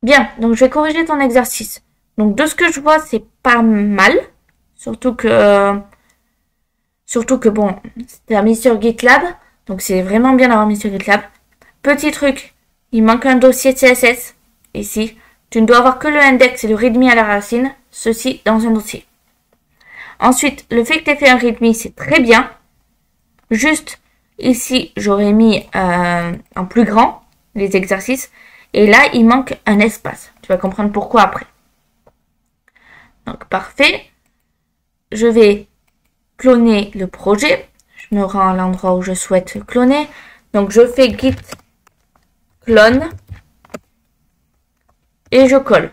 Bien, donc je vais corriger ton exercice. Donc de ce que je vois, c'est pas mal. Surtout que bon, c'était mis sur GitLab. Donc c'est vraiment bien d'avoir mis sur GitLab. Petit truc, il manque un dossier CSS. Ici, tu ne dois avoir que le index et le readme à la racine. Ceci dans un dossier. Ensuite, le fait que tu aies fait un readme, c'est très bien. Juste ici, j'aurais mis en plus grand les exercices. Et là, il manque un espace. Tu vas comprendre pourquoi après. Donc, parfait. Je vais cloner le projet. Je me rends à l'endroit où je souhaite cloner. Donc, je fais git clone. Et je colle.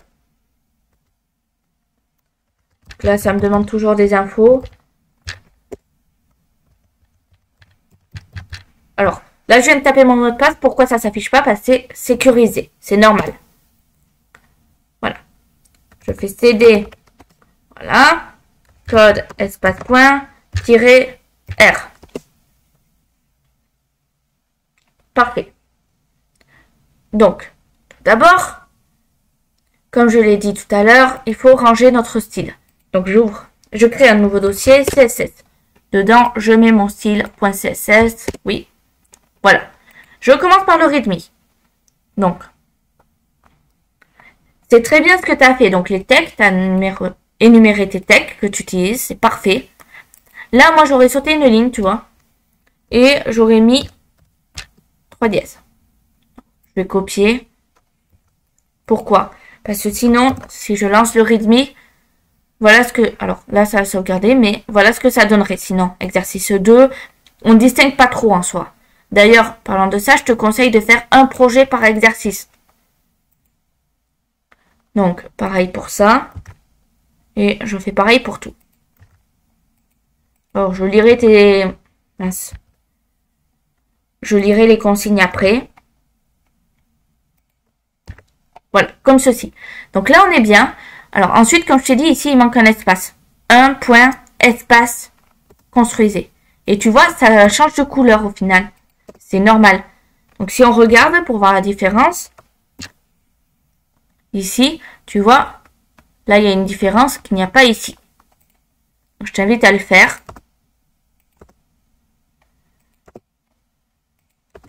Là, ça me demande toujours des infos. Alors, là, je viens de taper mon mot de passe. Pourquoi ça ne s'affiche pas? Parce que c'est sécurisé. C'est normal. Voilà. Je fais cd. Voilà. Code espace point tiret R. Parfait. Donc, tout d'abord, comme je l'ai dit tout à l'heure, il faut ranger notre style. Donc, j'ouvre. Je crée un nouveau dossier CSS. Dedans, je mets mon style .css. Oui. Voilà. Je commence par le readme. Donc, c'est très bien ce que tu as fait. Donc, les tags, tu as énuméré tes tags que tu utilises. C'est parfait. Là, moi, j'aurais sauté une ligne, tu vois. Et j'aurais mis 3 dièses. Je vais copier. Pourquoi? Parce que sinon, si je lance le readme, voilà ce que... Alors, là, ça va sauvegarder, mais voilà ce que ça donnerait. Sinon, exercice 2, on ne distingue pas trop en soi. D'ailleurs, parlant de ça, je te conseille de faire un projet par exercice. Donc, pareil pour ça. Et je fais pareil pour tout. Alors, je lirai tes... Mince. Je lirai les consignes après. Voilà, comme ceci. Donc là, on est bien. Alors, ensuite, comme je t'ai dit, ici, il manque un espace. Un point, espace, construisez. Et tu vois, ça change de couleur au final. C'est normal. Donc, si on regarde pour voir la différence, ici, tu vois, là, il y a une différence qu'il n'y a pas ici. Donc, je t'invite à le faire.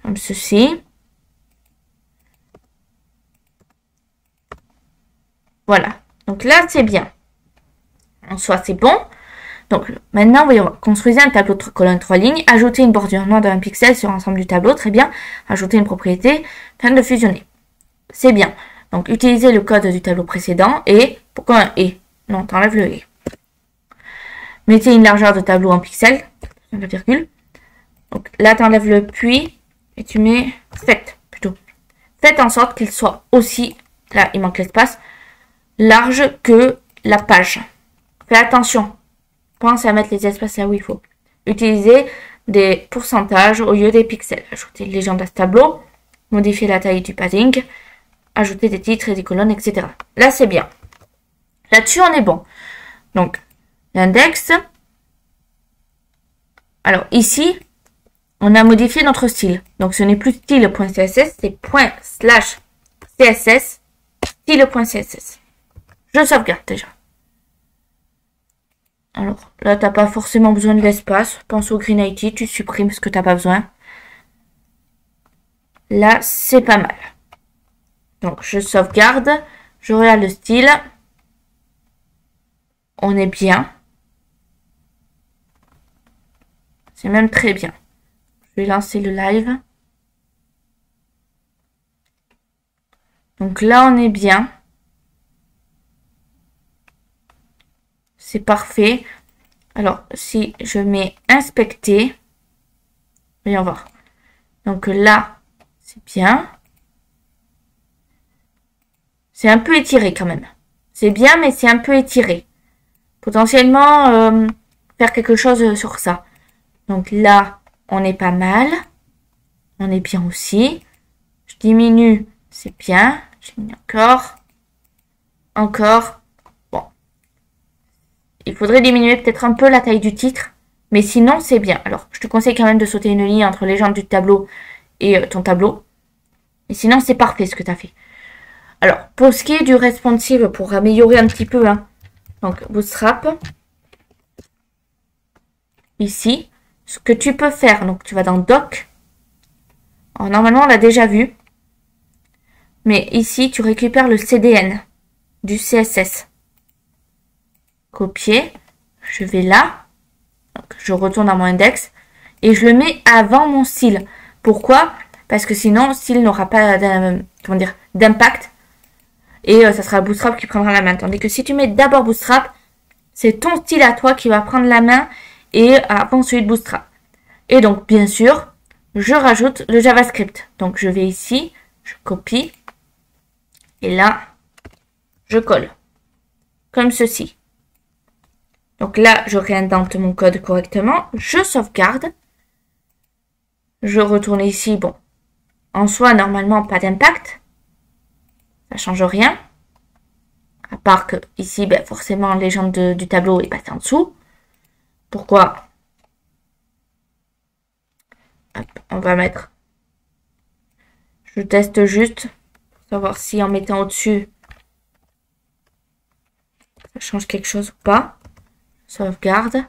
Comme ceci. Voilà. Donc là, c'est bien. En soi, c'est bon. Donc maintenant, voyons, construisez un tableau de colonne 3 lignes, ajoutez une bordure noire d'un pixel sur l'ensemble du tableau, très bien. Ajoutez une propriété, fin de fusionner. C'est bien. Donc utilisez le code du tableau précédent et, pourquoi un et? Non, t'enlèves le et. Mettez une largeur de tableau en pixels, la virgule. Donc là, t'enlèves le puis et tu mets faites plutôt. Faites en sorte qu'il soit aussi, là il manque l'espace, large que la page. Fais attention. Pense à mettre les espaces là où il faut. Utilisez des pourcentages au lieu des pixels. Ajoutez une légende à ce tableau. Modifiez la taille du padding. Ajoutez des titres et des colonnes, etc. Là, c'est bien. Là-dessus, on est bon. Donc, l'index. Alors, ici, on a modifié notre style. Donc, ce n'est plus style.css, c'est ./CSS style.css. Je sauvegarde déjà. Alors, là, t'as pas forcément besoin de l'espace. Pense au Green IT, tu supprimes ce que t'as pas besoin. Là, c'est pas mal. Donc, je sauvegarde. Je regarde le style. On est bien. C'est même très bien. Je vais lancer le live. Donc là, on est bien. C'est parfait. Alors, si je mets inspecter, voyons voir. Donc là, c'est bien. C'est un peu étiré quand même. C'est bien, mais c'est un peu étiré. Potentiellement, faire quelque chose sur ça. Donc là, on est pas mal. On est bien aussi. Je diminue, c'est bien. Je diminue encore. Encore. Bon. Il faudrait diminuer peut-être un peu la taille du titre. Mais sinon, c'est bien. Alors, je te conseille quand même de sauter une ligne entre les jambes du tableau et ton tableau. Et sinon, c'est parfait ce que tu as fait. Alors, pour ce qui est du responsive, pour améliorer un petit peu, hein. Donc, Bootstrap. Ici, ce que tu peux faire, donc tu vas dans Doc. Alors, normalement, on l'a déjà vu. Mais ici, tu récupères le CDN du CSS. Copier. Je vais là. Donc, je retourne à mon index. Et je le mets avant mon style. Pourquoi? Parce que sinon, le style n'aura pas d'impact. Et ça sera Bootstrap qui prendra la main. Tandis que si tu mets d'abord Bootstrap, c'est ton style à toi qui va prendre la main et avant celui de Bootstrap. Et donc, bien sûr, je rajoute le JavaScript. Donc, je vais ici, je copie. Et là, je colle. Comme ceci. Donc là, je réindente mon code correctement. Je sauvegarde. Je retourne ici. Bon, en soi, normalement, pas d'impact. Ça change rien. À part que ici, ben, forcément, légende du tableau est passée en dessous. Pourquoi? Hop, on va mettre. Je teste juste pour savoir si en mettant au-dessus, ça change quelque chose ou pas. Sauvegarde.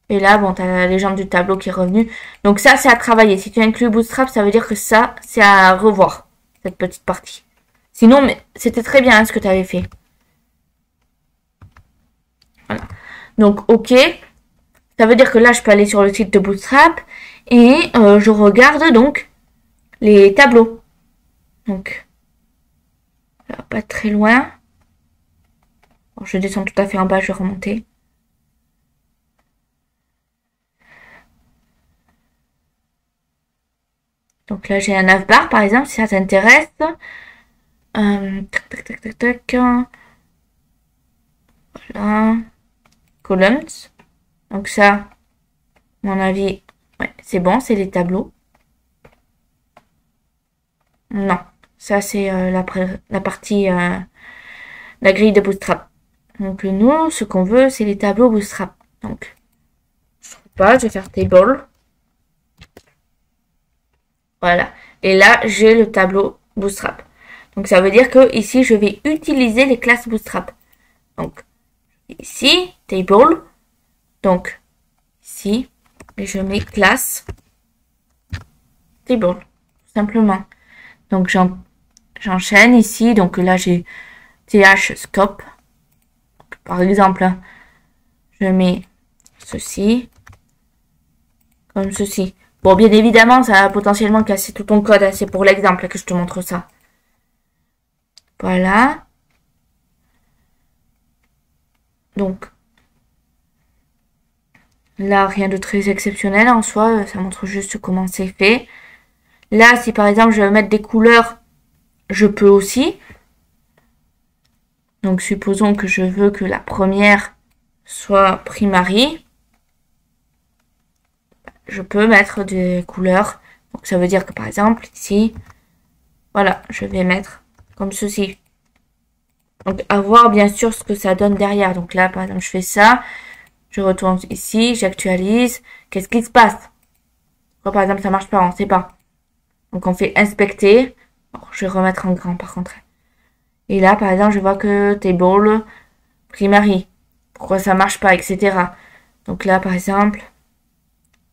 Et là, bon, tu as la légende du tableau qui est revenue. Donc ça, c'est à travailler. Si tu inclus Bootstrap, ça veut dire que ça, c'est à revoir, cette petite partie. Sinon, mais c'était très bien hein, ce que tu avais fait. Voilà. Donc, OK. Ça veut dire que là, je peux aller sur le site de Bootstrap et je regarde donc les tableaux. Donc, là, pas très loin. Bon, je descends tout à fait en bas, je vais remonter. Donc là, j'ai un navbar, par exemple, si ça t'intéresse. Tac. Voilà. Columns. Donc ça, à mon avis, ouais, c'est bon, c'est les tableaux. Non, ça c'est la partie, la grille de Bootstrap. Donc nous, ce qu'on veut, c'est les tableaux Bootstrap. Donc, je trouve pas, je vais faire table. Voilà. Et là, j'ai le tableau Bootstrap. Donc, ça veut dire que ici, je vais utiliser les classes Bootstrap. Donc, ici, table. Donc, ici, et je mets classe table. Tout simplement. Donc, j'enchaîne ici. Donc, là, j'ai th scope. Donc, par exemple, je mets ceci. Comme ceci. Bon, bien évidemment, ça va potentiellement casser tout ton code. Hein. C'est pour l'exemple que je te montre ça. Voilà. Donc, là, rien de très exceptionnel en soi. Ça montre juste comment c'est fait. Là, si par exemple, je veux mettre des couleurs, je peux aussi. Donc, supposons que je veux que la première soit primary. Je peux mettre des couleurs. Donc, ça veut dire que par exemple, ici, voilà, je vais mettre comme ceci. Donc, à voir bien sûr ce que ça donne derrière. Donc là, par exemple, je fais ça. Je retourne ici, j'actualise. Qu'est-ce qui se passe? Pourquoi, par exemple, ça marche pas? On ne sait pas. Donc, on fait inspecter. Bon, je vais remettre en grand, par contre. Et là, par exemple, je vois que table, primary. Pourquoi ça marche pas, etc. Donc là, par exemple,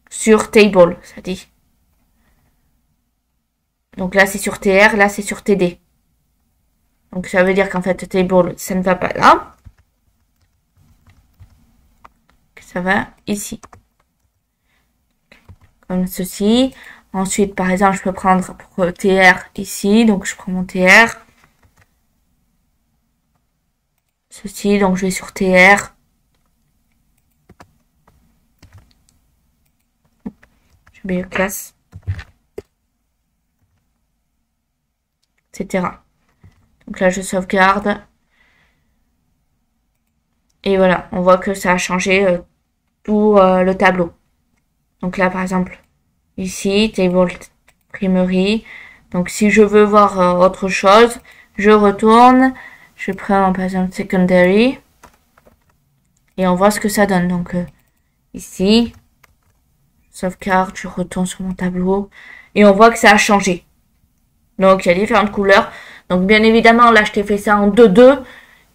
sur table, ça dit. Donc là, c'est sur TR, là, c'est sur TD. Donc ça veut dire qu'en fait, table, ça ne va pas là. Ça va ici. Comme ceci. Ensuite, par exemple, je peux prendre pour TR ici. Donc je prends mon TR. Ceci, donc je vais sur TR. Je mets classe. Etc. Donc là, je sauvegarde. Et voilà, on voit que ça a changé tout le tableau. Donc là, par exemple, ici, table primary. Donc si je veux voir autre chose, je retourne. Je prends par exemple secondary. Et on voit ce que ça donne. Donc ici, sauvegarde, je retourne sur mon tableau. Et on voit que ça a changé. Donc il y a différentes couleurs. Donc, bien évidemment, là, je t'ai fait ça en 2-2.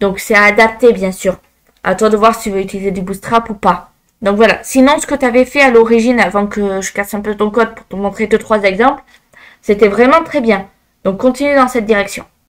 Donc, c'est à adapter, bien sûr. À toi de voir si tu veux utiliser du bootstrap ou pas. Donc, voilà. Sinon, ce que tu avais fait à l'origine, avant que je casse un peu ton code pour te montrer 2-3 exemples, c'était vraiment très bien. Donc, continue dans cette direction.